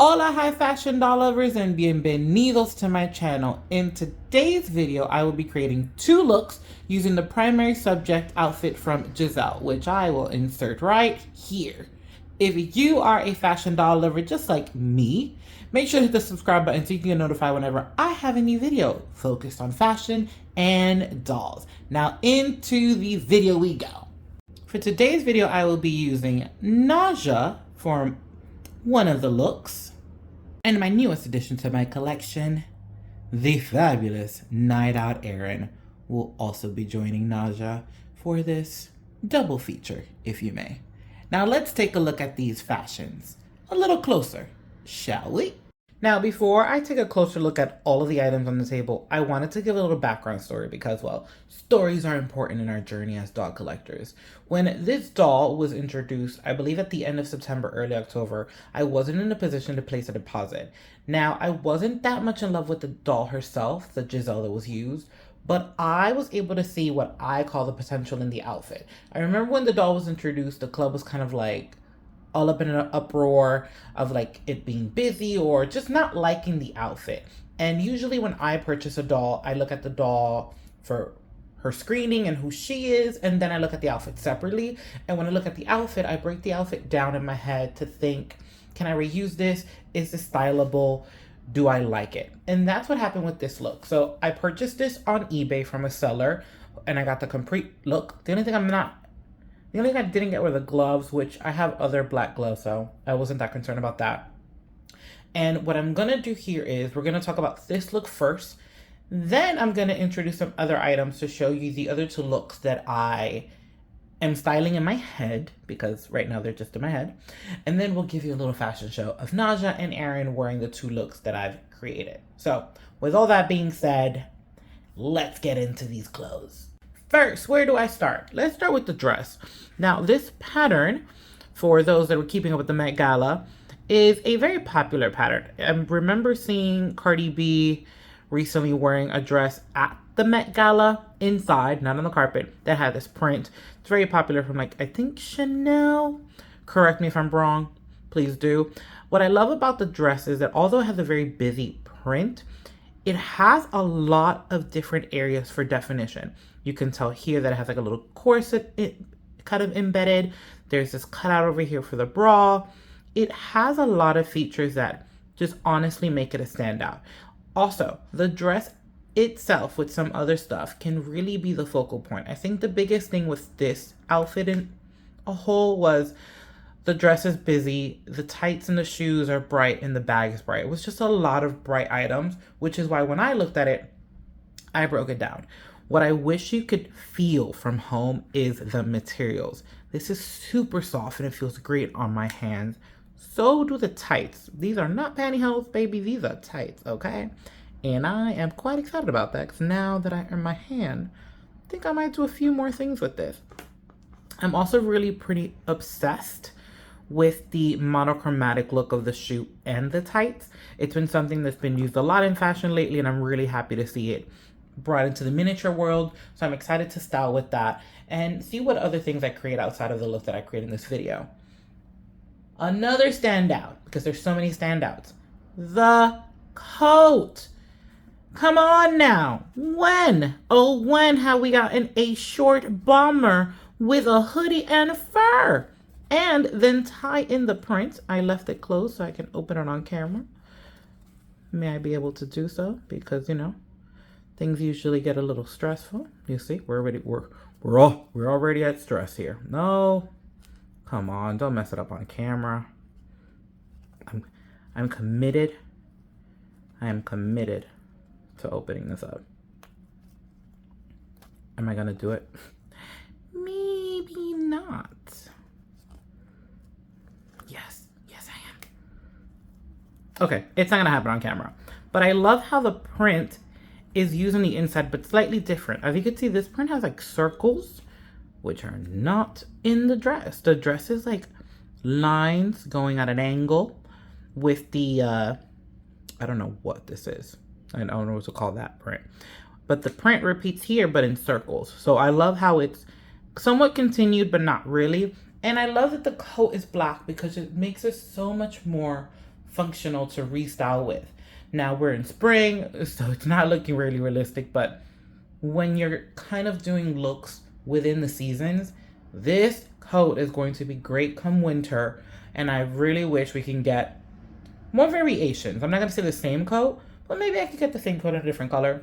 Hola high fashion doll lovers and bienvenidos to my channel. In today's video, I will be creating two looks using the primary subject outfit from Giselle, which I will insert right here. If you are a fashion doll lover just like me, make sure to hit the subscribe button so you can get notified whenever I have a new video focused on fashion and dolls. Now into the video we go. For today's video, I will be using Nausea for one of the looks. And my newest addition to my collection, the fabulous Night Out Erin, will also be joining Nausea for this double feature, if you may. Now let's take a look at these fashions a little closer, shall we? Now, before I take a closer look at all of the items on the table, I wanted to give a little background story because, well, stories are important in our journey as doll collectors. When this doll was introduced, I believe at the end of September, early October, I wasn't in a position to place a deposit. Now, I wasn't that much in love with the doll herself, the Giselle that was used, but I was able to see what I call the potential in the outfit. I remember when the doll was introduced, the club was kind of like all up in an uproar of like it being busy or just not liking the outfit. And usually when I purchase a doll, I look at the doll for her screening and who she is, and then I look at the outfit separately. And when I look at the outfit, I break the outfit down in my head to think, can I reuse this? Is this stylable? Do I like it? And that's what happened with this look. So I purchased this on eBay from a seller and I got the complete look. The only thing I didn't get were the gloves, which I have other black gloves, so I wasn't that concerned about that. And what I'm gonna do here is we're gonna talk about this look first. Then I'm gonna introduce some other items to show you the other two looks that I am styling in my head, because right now they're just in my head. And then we'll give you a little fashion show of Nausea and Erin wearing the two looks that I've created. So with all that being said, let's get into these clothes. First, where do I start? Let's start with the dress. Now, this pattern, for those that were keeping up with the Met Gala, is a very popular pattern. I remember seeing Cardi B recently wearing a dress at the Met Gala inside, not on the carpet, that had this print. It's very popular from, like, I think Chanel. Correct me if I'm wrong. Please do. What I love about the dress is that although it has a very busy print, it has a lot of different areas for definition. You can tell here that it has like a little corset kind of embedded. There's this cutout over here for the bra. It has a lot of features that just honestly make it a standout. Also, the dress itself with some other stuff can really be the focal point. I think the biggest thing with this outfit in a whole was the dress is busy, the tights and the shoes are bright, and the bag is bright. It was just a lot of bright items, which is why when I looked at it, I broke it down. What I wish you could feel from home is the materials. This is super soft and it feels great on my hands. So do the tights. These are not pantyhose, baby. These are tights, okay? And I am quite excited about that because now that I earn my hand, I think I might do a few more things with this. I'm also really pretty obsessed with the monochromatic look of the shoe and the tights. It's been something that's been used a lot in fashion lately, and I'm really happy to see it brought into the miniature world. So I'm excited to style with that and see what other things I create outside of the look that I create in this video. Another standout, because there's so many standouts, the coat. Come on now. When, oh when have we gotten a short bomber with a hoodie and fur? And then tie in the print. I left it closed so I can open it on camera. May I be able to do so? Because, you know, things usually get a little stressful. You see, we're already at stress here. No, come on, don't mess it up on camera. I'm committed. I am committed to opening this up. Am I gonna do it? Maybe not. Yes, I am. Okay, it's not gonna happen on camera. But I love how the print is used on the inside, but slightly different. As you can see, this print has like circles, which are not in the dress. The dress is like lines going at an angle with the, I don't know what this is. I don't know what to call that print. But the print repeats here, but in circles. So I love how it's somewhat continued, but not really. And I love that the coat is black because it makes it so much more functional to restyle with. Now we're in spring, so it's not looking really realistic, but when you're kind of doing looks within the seasons, this coat is going to be great come winter, and I really wish we can get more variations. I'm not gonna say the same coat, but maybe I could get the same coat in a different color.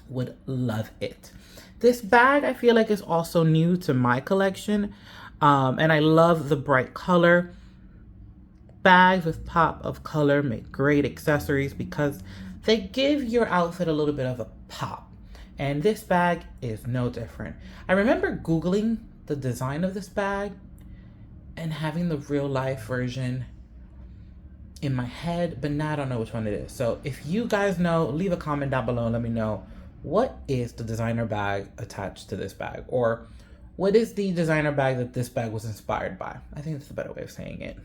Would love it. This bag I feel like is also new to my collection, and I love the bright color. Bags with pop of color make great accessories because they give your outfit a little bit of a pop. And this bag is no different. I remember Googling the design of this bag and having the real life version in my head, but now I don't know which one it is. So if you guys know, leave a comment down below and let me know, what is the designer bag attached to this bag? Or what is the designer bag that this bag was inspired by? I think that's a better way of saying it.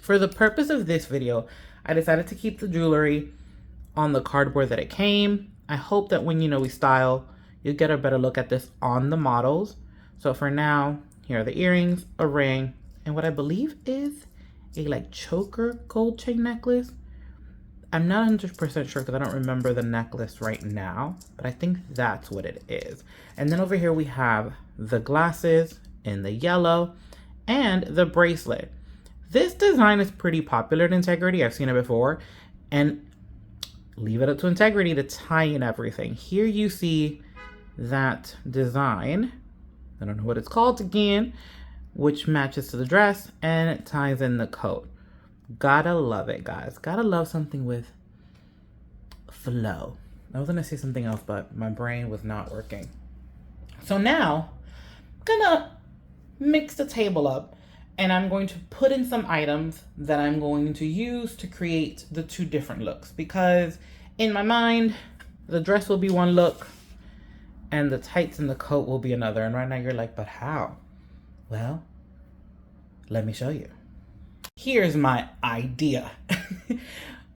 For the purpose of this video, I decided to keep the jewelry on the cardboard that it came. I hope that when we style, you get a better look at this on the models. So for now, here are the earrings, a ring, and what I believe is a choker gold chain necklace. I'm not 100% sure because I don't remember the necklace right now, but I think that's what it is. And then over here we have the glasses in the yellow and the bracelet. This design is pretty popular at Integrity. I've seen it before, and leave it up to Integrity to tie in everything. Here you see that design. I don't know what it's called again, which matches to the dress and it ties in the coat. Gotta love it, guys. Gotta love something with flow. I was gonna say something else, but my brain was not working. So now I'm gonna mix the table up, and I'm going to put in some items that I'm going to use to create the two different looks, because in my mind, the dress will be one look and the tights and the coat will be another. And right now you're like, but how? Well, let me show you. Here's my idea.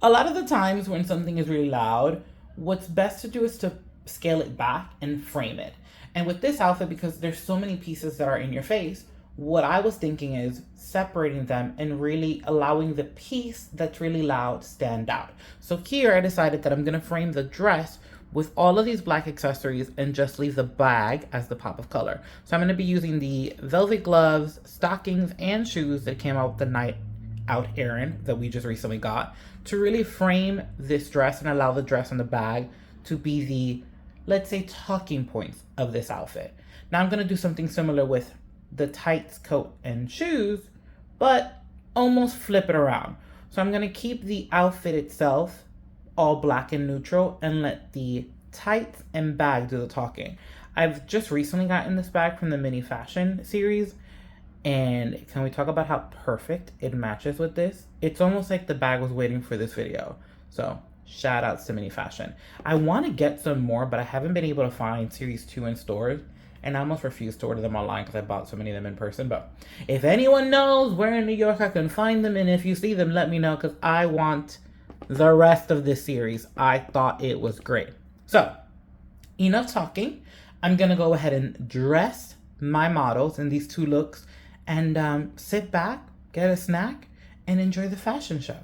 A lot of the times when something is really loud, what's best to do is to scale it back and frame it. And with this outfit, because there's so many pieces that are in your face, what I was thinking is separating them and really allowing the piece that's really loud stand out. So here I decided that I'm gonna frame the dress with all of these black accessories and just leave the bag as the pop of color. So I'm gonna be using the velvet gloves, stockings, and shoes that came out with the night out errand that we just recently got to really frame this dress and allow the dress and the bag to be the, let's say, talking points of this outfit. Now I'm gonna do something similar with the tights, coat, and shoes, but almost flip it around. So I'm gonna keep the outfit itself all black and neutral and let the tights and bag do the talking. I've just recently gotten this bag from the Mini Fashion series, and can we talk about how perfect it matches with this? It's almost like the bag was waiting for this video. So shout outs to Mini Fashion. I want to get some more, but I haven't been able to find series 2 in stores. And I almost refused to order them online because I bought so many of them in person. But if anyone knows where in New York I can find them, and if you see them, let me know, because I want the rest of this series. I thought it was great. So enough talking. I'm going to go ahead and dress my models in these two looks and sit back, get a snack, and enjoy the fashion show.